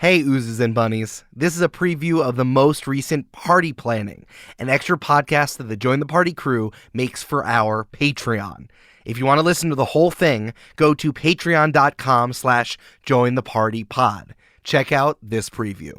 Hey, oozes and bunnies. This is a preview of the most recent Party Planning, an extra podcast that the Join the Party crew makes for our Patreon. If you want to listen to the whole thing, go to patreon.com/jointhepartypod. Check out this preview.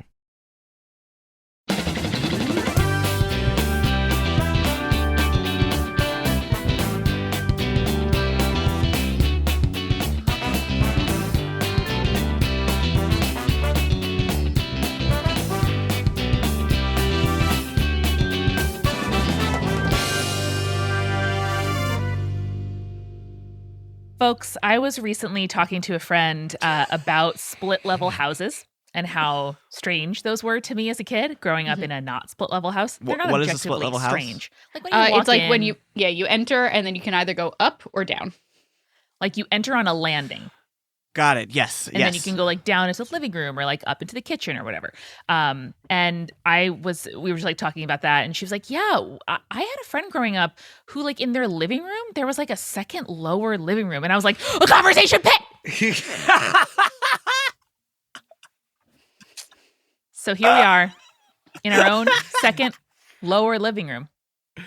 Folks, I was recently talking to a friend about split-level houses and how strange those were to me as a kid, growing up in a not split-level house. They're not What is a objectively split-level house? strange. Like when you walk it's like in, when you enter and then you can either go up or down. like you enter on a landing, Got it. Yes. and then you can go like down into the living room or like up into the kitchen or whatever. And we were just like talking about that, and she was like, "Yeah, I had a friend growing up who like in their living room there was like a second lower living room," and I was like, "A conversation pit." So here we are in our own second lower living room.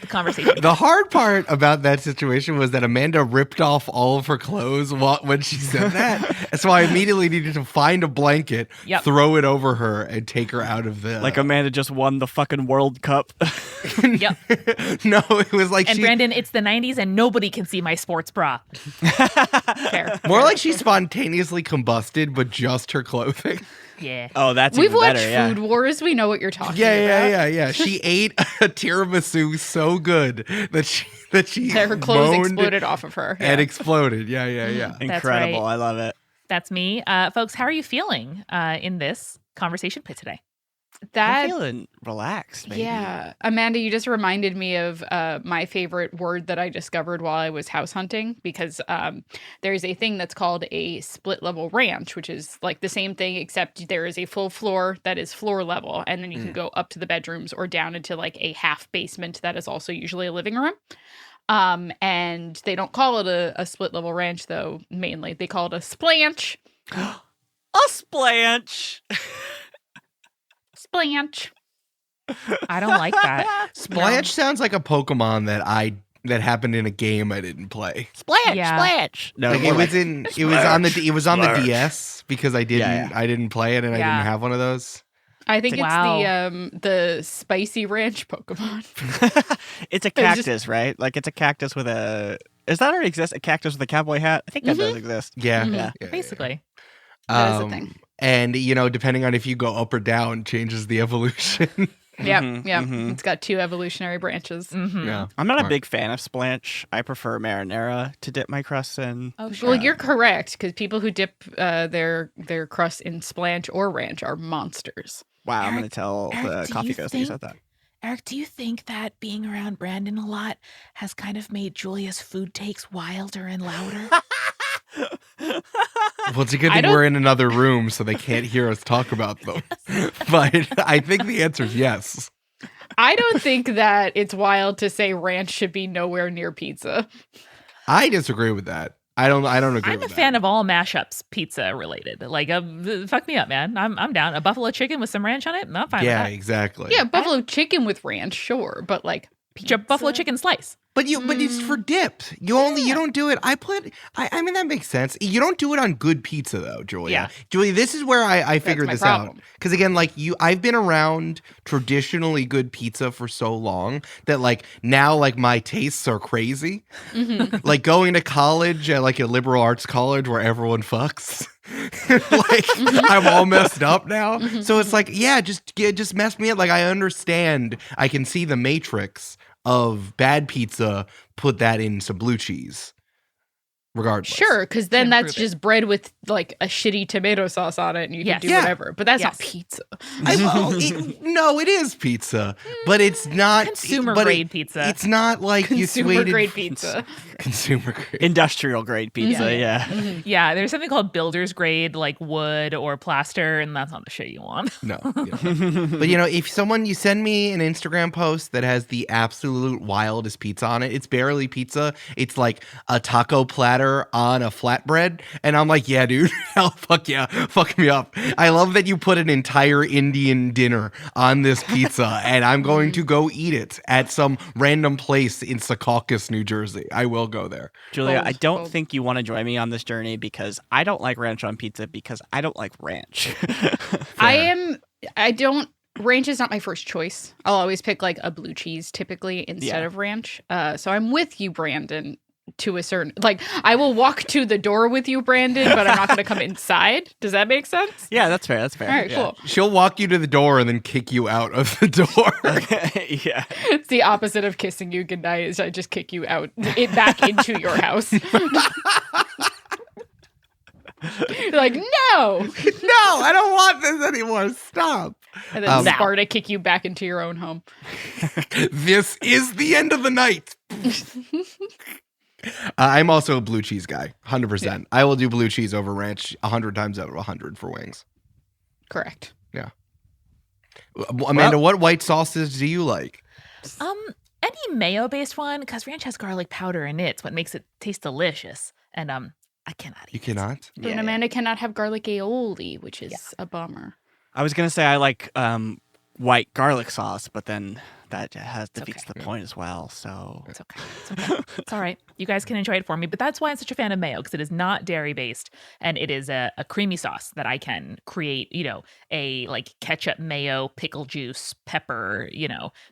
The conversation. The hard part about that situation was that Amanda ripped off all of her clothes when she said that. So I immediately needed to find a blanket, throw it over her, and take her out of the... Like Amanda just won the fucking World Cup. Yep. No, it was like Brandon, it's the 90s and nobody can see my sports bra. Fair. More like she spontaneously combusted, but just her clothing. Yeah. Oh, that's We've even watched better, Food Wars. We know what you're talking about. Yeah. She ate a tiramisu so good that Her clothes moaned exploded off of her. and exploded. Yeah. Incredible. right. I love it. That's me. Folks, how are you feeling in this conversation pit today? I'm feeling relaxed, maybe. Yeah. Amanda, you just reminded me of my favorite word that I discovered while I was house hunting, because there's a thing that's called a split level ranch, which is like the same thing, except there is a full floor that is floor level, and then you can go up to the bedrooms or down into like a half basement that is also usually a living room. And they don't call it a split level ranch, though, mainly. They call it a splanch. A splanch. Splanch. I don't like that. Splanch sounds like a Pokemon that happened in a game I didn't play. Splanch. Yeah. Splanch. No, Like more it was on the Splurge. DS because I didn't play it and I Yeah. didn't have one of those. I think Wow. it's the spicy ranch Pokemon. It's a cactus, right? Like it's a cactus with a... Does that already exist? A cactus with a cowboy hat? I think that does exist. Yeah. Mhm. Yeah. Basically. That is a thing. And depending on if you go up or down, changes the evolution. Yep. mhm. It's got 2 evolutionary branches. Mhm. Yeah. I'm not a Smart. big fan of splanch. I prefer marinara to dip my crusts in. Oh, sure. Well, you're correct, because people who dip their crust in splanch or ranch are monsters. Wow, I'm Eric- going to tell Eric, the do coffee you ghost that you said think- that. Eric, do you think that being around Brandon a lot has kind of made Julia's food takes wilder and louder? Well, it's a good thing we're in another room so they can't hear us talk about them. But I think the answer is yes. I don't think that it's wild to say ranch should be nowhere near pizza. I disagree with that. I don't agree I'm with a fan of all mashups pizza related. Like, fuck me up, man. I'm down. A buffalo chicken with some ranch on it, I'm fine Yeah, with that. exactly. Yeah, buffalo chicken with ranch, sure, but like pizza? Buffalo chicken slice. But it's for dip. You don't do it. I mean that makes sense. You don't do it on good pizza though, Julia. Yeah. Julia, this is where I figured my this out. problem. Because again, like I've been around traditionally good pizza for so long that like now like my tastes are crazy. Like going to college at like a liberal arts college where everyone fucks. Like I'm all messed up now. So it's like, yeah, just mess me up. Like I understand. I can see the matrix of bad pizza, put that in some blue cheese. Regardless. Sure, because then that's improve it. just bread with like a shitty tomato sauce on it, and you Yes. can do Yeah. whatever. But that's not Yes. pizza. No, it is pizza, but it's not Consumer but grade pizza. It's not like you Consumer swayed grade pizza. Consumer grade. Industrial grade pizza, yeah. Yeah, there's something called builder's grade, like wood or plaster, and that's not the shit you want. No. But if you send me an Instagram post that has the absolute wildest pizza on it, it's barely pizza. It's like a taco platter on a flatbread. And I'm like, yeah, dude, hell, fuck yeah, fuck me up. I love that you put an entire Indian dinner on this pizza, and I'm going to go eat it at some random place in Secaucus, New Jersey. I will go there. Julia, I don't Bold. think you want to join me on this journey because I don't like ranch on pizza because I don't like ranch. Ranch is not my first choice. I'll always pick like a blue cheese typically instead of ranch. So I'm with you, Brandon, to a certain, like, I will walk to the door with you, Brandon, but I'm not going to come inside. Does that make sense? Yeah, that's fair. That's fair. All right, yeah. cool. She'll walk you to the door and then kick you out of the door. Yeah. It's the opposite of kissing you goodnight is I just kick you out, back into your house. You're like, no! No, I don't want this anymore. Stop. And then Sparta kick you back into your own home. This is the end of the night. I'm also a blue cheese guy, 100%. Yeah. I will do blue cheese over ranch 100 times out of 100 for wings. Correct. Yeah. Amanda, what white sauces do you like? Any mayo-based one, because ranch has garlic powder in it. It's what makes it taste delicious. And I cannot eat You cannot? But Amanda cannot have garlic aioli, which is a bummer. I was going to say I like white garlic sauce, but then that defeats the point as well. So It's okay. It's okay. It's all right. You guys can enjoy it for me. But that's why I'm such a fan of mayo, because it is not dairy based, and it is a creamy sauce that I can create. A like ketchup, mayo, pickle juice, pepper,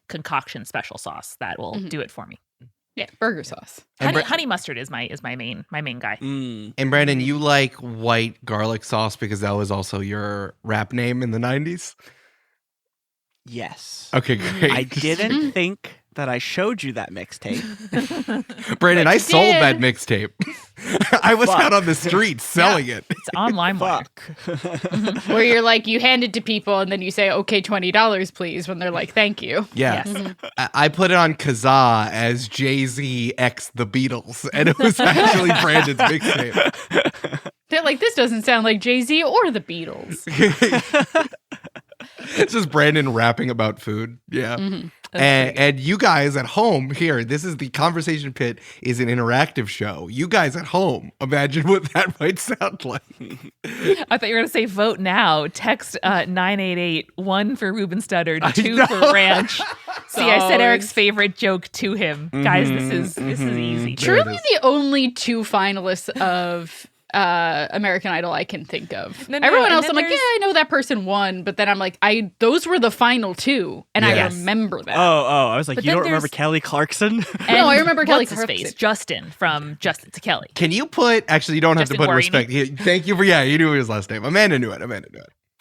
concoction special sauce that will do it for me. Yeah, burger sauce. Honey mustard is my main guy. And Brandon, you like white garlic sauce because that was also your rap name in the 90s? yes. Okay, great. I didn't think that I showed you that mixtape. Brandon, I sold did. that mixtape. I was out on the streets selling it. It's online. Fuck. Where you're like, you hand it to people and then you say, okay, $20, please, when they're like, thank you. Yeah. Yes. I put it on Kazaa as Jay-Z X The Beatles, and it was actually Brandon's mixtape. They're like, this doesn't sound like Jay-Z or the Beatles. It's just Brandon rapping about food. Yeah. Mm-hmm. And you guys at home here, this is the Conversation Pit is an interactive show. You guys at home, imagine what that might sound like. I thought you were going to say vote now. Text 988, 1 for Ruben Studdard, I 2 know. for Ranch. See, I said Always. Eric's favorite joke to him. Guys, this is easy. There it Truly is. the only 2 finalists of American Idol I can think of. No, Everyone and else, then I'm like, yeah, there's- I know that person won, but then I'm like, those were the final 2, and I Yes. remember that. Oh, I was like, But you then don't remember there's- Kelly Clarkson? No, I remember Kelly what's his Clarkson. face? Justin from Justin to Kelly. Can you put, actually, you don't have Justin to put Guarini. respect. Thank you for, you knew his last name. Amanda knew it.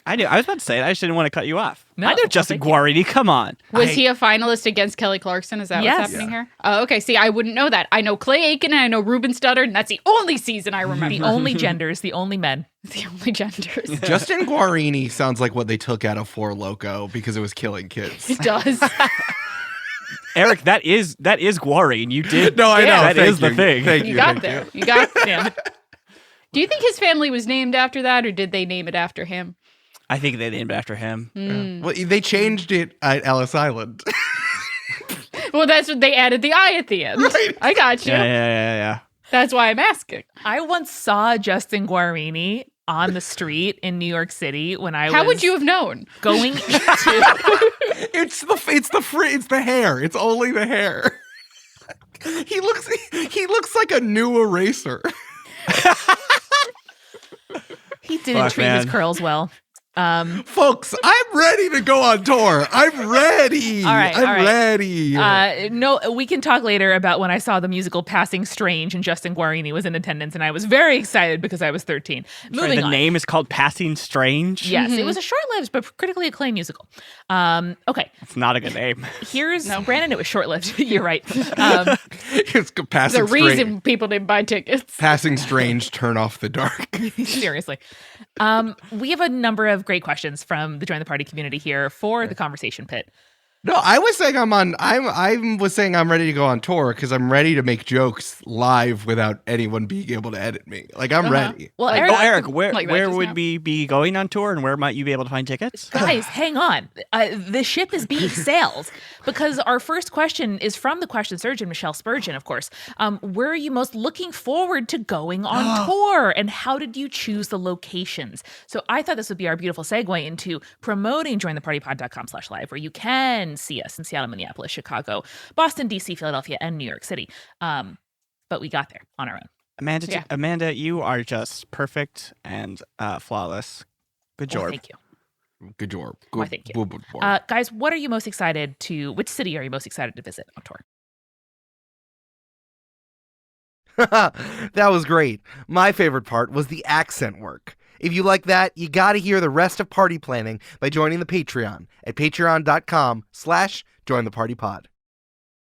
I knew. I was about to say it. I just didn't want to cut you off. No, I know well, Justin thank you. Guarini. Come on. Was he a finalist against Kelly Clarkson? Is that Yes. what's happening here? Oh, okay. See, I wouldn't know that. I know Clay Aiken and I know Ruben Studdard, and that's the only season I remember. The only genders, the only men. The only genders. Justin Guarini sounds like what they took out of Four Loko because it was killing kids. It does. Eric, that is Guarini. You did. No, I know. That Thank is the you. thing. Thank You got thank there. You got there. Yeah. Do you think his family was named after that, or did they name it after him? I think they named it after him. Well, they changed it at Ellis Island. Well, that's what they added the I at the end. Right. I got you. Yeah. That's why I'm asking. I once saw Justin Guarini on the street in New York City when I was How would you have known? going to It's the hair. It's only the hair. He looks like a new eraser. he didn't Fuck, treat his man. curls well. Folks, I'm ready to go on tour. I'm ready. All right, I'm all right. ready. No, we can talk later about when I saw the musical Passing Strange and Justin Guarini was in attendance, and I was very excited because I was 13. Moving the on. name is called Passing Strange. Yes, it was a short-lived but critically acclaimed musical. Okay, It's not a good name. here's Brandon. It was short-lived. You're right. It's passing The strange. reason people didn't buy tickets. Passing strange. Turn off the dark. Seriously. We have a number of great questions from the Join the Party community here for the Conversation Pit. No, I was saying I was saying I'm ready to go on tour because I'm ready to make jokes live without anyone being able to edit me. Like I'm ready. Well, Like, Eric, Eric, where Like that where just would now. we be going on tour, and where might you be able to find tickets? guys, hang on. The ship is being sailed because our first question is from the question surgeon, Michelle Spurgeon, of course. Where are you most looking forward to going on tour, and how did you choose the locations? So I thought this would be our beautiful segue into promoting jointhepartypod.com/live, where you can see us in Seattle, Minneapolis, Chicago, Boston, DC, Philadelphia, and New York City. But we got there on our own. Amanda, Amanda, you are just perfect and flawless. Good job. Well, thank you. Good job. Why, thank you. Guys, what are you most excited to? Which city are you most excited to visit on tour? That was great. My favorite part was the accent work. If you like that, you got to hear the rest of party planning by joining the Patreon at patreon.com/jointhepartypod.